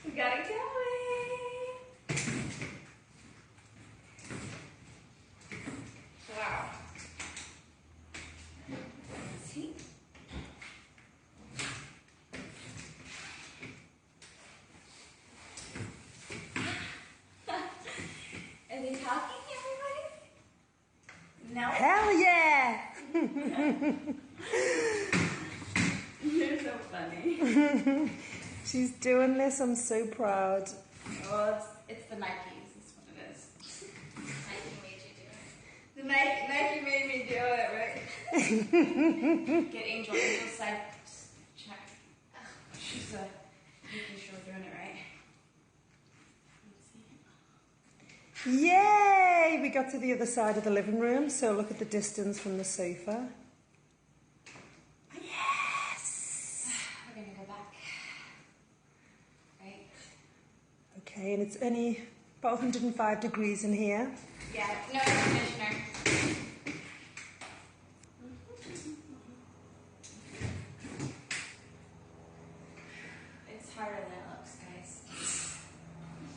We got it going. Wow. See? Are they talking, everybody? No. Hell yeah! You're so funny. She's doing this. I'm so proud. Well, it's the Nikes. That's what it is. Nike made you do it. The Nike made me do it, right? Get Angel. Angel's side check. She's making sure we're doing it right. Let's see. Yay! We got to the other side of the living room, so look at the distance from the sofa. Yes! We're gonna go back. Right? Okay, and it's only about 105 degrees in here. Yeah, no air conditioner.